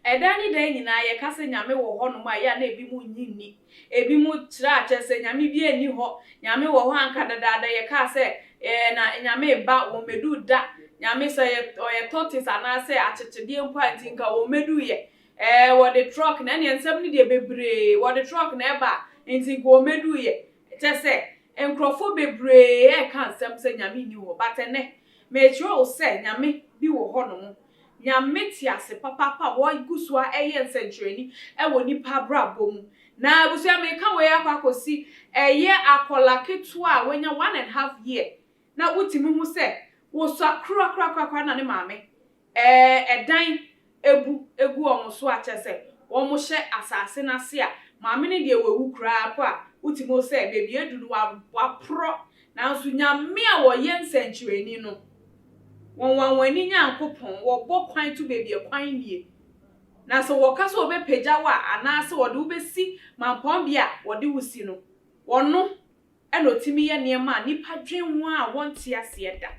Edani day nyina ye kase nyame wo ho no ma ya na ebi mu nyinni ebi mu tra chese nyame bi eni ho nyame wo ho anka dada ye ka se na nyame ba wo medu da nyame se ye tortoise ana se achechede mpo antinka wo medu ye wo the truck na ne nsem ne de bebre wo the truck na eba ntinka wo medu ye chese enkrofo bebre e ka nsem se nyame ni ho batene me chwo se nyame bi wo ho no nyame tiase papa wo igusua eye nsentreni wo nipa brabom na busia me ka we akwakosi eye akola ketu a wenya 1.5 year na utimi hu se wo so akra na ne maame edan egu omuso a chese wo mo hye asase na se a maame ne de wewu kra po a utimi se bebi edunu wa pro na nso nyame a wo ye nsentreni no wani nyankopon wo bokwan tu bebi kwan nie na so wo kaso obepeja wa anase wo de ubesi mampon bia wo de wusi no wono enotimi ye niema nipa dwen ho a wonte ase eda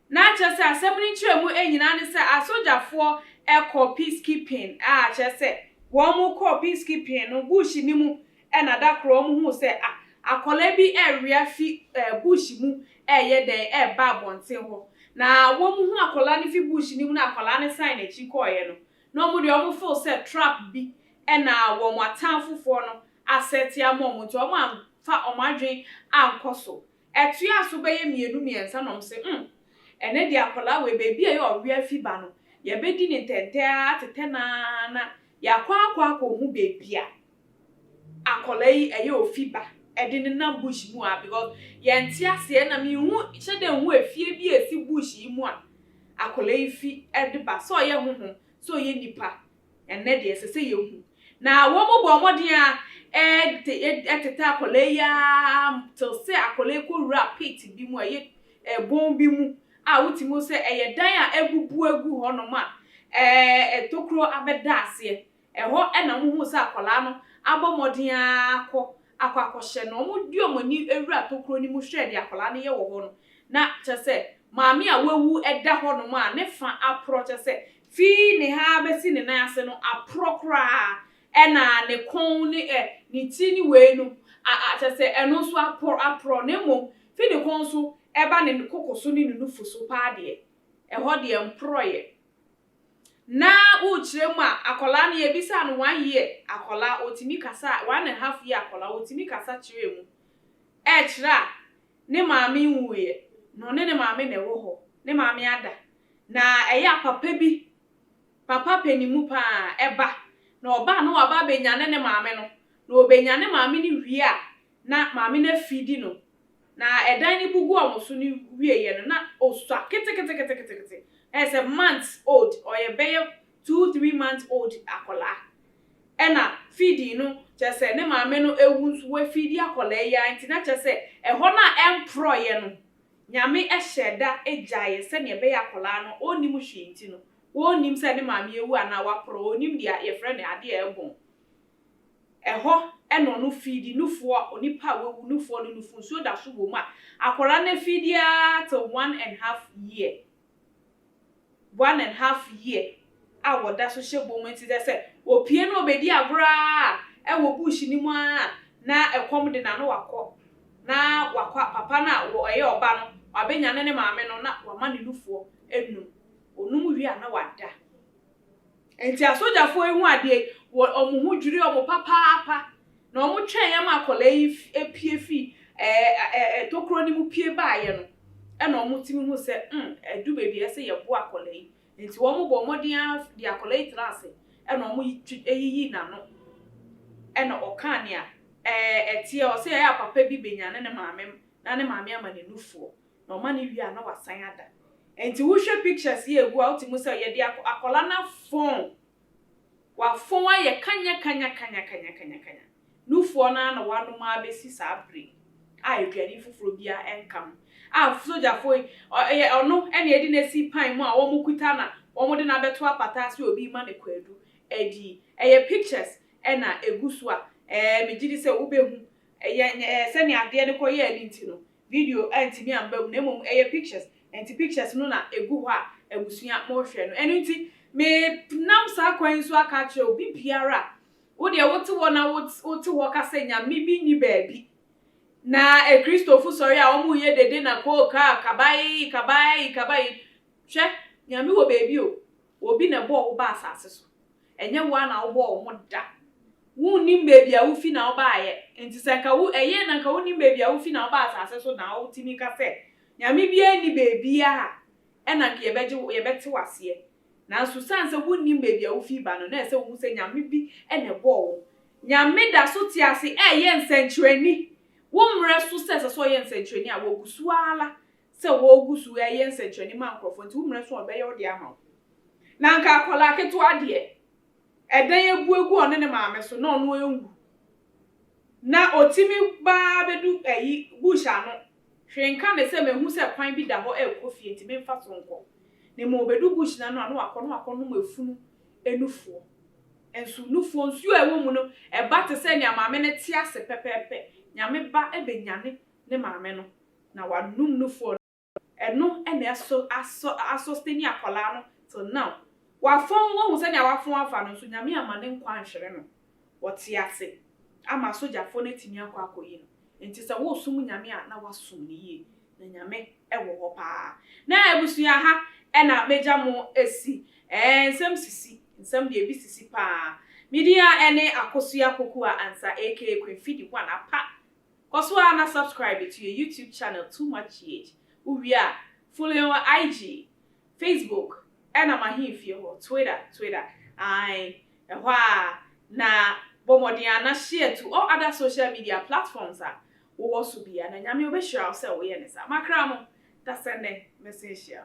na chese asem ni chiremu enyina ne se asojafo eko peacekeeping a chese wo mu ko peacekeeping no bush ni mu enada kro mu hu se akola bi area fi bush mu eye den ba bonten ho na wo mu hu akola ni fi bush ni mu na akola ni sign e chi koye no no mu de o mu feel say trap bi na wo mu atanfofo no asset ya mo mu to o mu amfa o madwen ankoso etu aso be ye mienu miensa no mse ene de akola we bebi e o ria fi ba no ye bedi ni tente atete na yakwa ko hu bebi a akola yi eye ofiba edini na bush mu a because yenti ase na mi hu chede hu efie bi esi bush yi mu a akola yi fi ediba so ye huhu so ye nipa enne de sese ye hu na wo mo bo modin a eteta akola ya to se akola ko rap pit bi mu ye bon bi mu a utimo se eye dan a ebubu egu ho no ma etokro abeda ase ho na mo hu se akola no abomodin akwakoshe no mu di omani ewura tokro ni mu hwe de akola ne ye wo ho no na chese maami a wewu eda ho no ma ne fa apro chese fi ne ha besi ne nan ase no apro kra na ne kon ne ne ti ni we no chese eno so apro ne mom fi ne kon so eba ne kokoso ni nufu so pa de ho de employe na uchiremu akola na yebisa no 1 year akola otimi kasa 1.5 year akola otimi kasa chiremu chira ne maami nwuye no ne maami ne wo ho ne maami ada na eya papa bi papa penimu pa eba na oba no aba benya ne maami no na obenya ne maami ni wie a na maami na fidi no na edan ni bugu omoso ni wie ye no na osua kete as a month old or a baby 2-3 months old akola ena feeding no chese ne maame no ewunsu we feedi akola ya nti na chese ho na employ no nyame eheda ejaye se ne be akola no onim hwe nti no onim se ne maame ewu ana wapro onim dia ye frɛ ne ade ebon ho eno no feedi nufuo onipa wewu nufuo no nufu so da so wo ma akola na feedi a to 1.5 year 1.5 year a woda so hye momenti de se opie no obedi agora wo bush ni mu a na ekom de na no wakọ na wakwa papa na wo eye oba no wabenya ne maame no na wama ne lufuo enum onum wi a na wada enti asojafo ehu ade omuhu dwiri omu papa na omu twen yam akola yi epie fi tokro ni mu pie baaye no ena omu timi hu se edu bebi ese ye bo akola yi enti wo mo bo modin di akola yi trase ena omu eyiyi na no ena okane a etie o se ya papa bi benya ne maame na ne maame ama ne nufuo na o ma ne wi a na wasan ada enti wo hwe pictures ye egu a utimu se ye di akola na phone wa phone aye kanya nufuo na wanu ma besi sa bre a edwani fufuro bia enkam a soldier foi ono ene edi na si pan mu a wo mukuta na wo de na beto apata se obi ma ne kwadu edi pictures ena egusu a me gidi se wo behu se ne ade ne koye ani ntino video antimi ambam na mum pictures enti pictures no na egu ho a abusua mo hwe no eno nti me nam sa kwan so aka che obi biara wo de wote wo na wote wo ka se nya me bi ni baabi na Christopher sorry a omu ye dede na ko ka kabai hwe nya me wo baabi o obi na bo wo ba asase so enye wo na wo bo wo da wo ni baabi a wo fi na wo ba ye enti se ka wo na ka wo ni baabi a wo fi na wo ba asase so na wo timi ka se nya me bi ani baabi a ena ke ye bete wase na so sanse wo ni baabi a wo fi ba no na se wo se nya me bi ene bo wo nya me da so ti ase ye nsenkyereni wo mre so so ye nsenkyereni a wo gusu ala se wo gusu ye nsenkyereni ma nkrofo nti wo mre so obeye wo de ama na nka akola keto ade eden egu one ne maame so na ono enwu na otimi ba bedu bush ano hwenka ne se mehu se kwan bi da ho ekofie nti me mfa so nko ne mo bedu bush na no ano akono mo efunu enufuo ensu nufuo nsu ewo mu no ba te se ne maame ne ti ase pepepe nyame ba ebenyane ne maame no na wanum nufuo eno ene aso steni akola no till now wafon wo hu se ne wafon afa no so nyame amane nkwa anhwere no wote ase ama sojafo ne timi akwa akoyi no enti se wo sum nyame a na wasum ne yie na nyame ewo ho pa na ebusua ha ena meja mo esi nsem de ebi sisi pa media ene akosua kokua ansa aka Queen Fidi one apa kosua na subscribe to your YouTube channel Too Much Age uwia follow on IG Facebook ena mahimfie ho Twitter ai ehwa na bomodiana na share to all other social media platforms wo wosu bia na nyame obehira se wo ye ne sa makra mo da sende message ya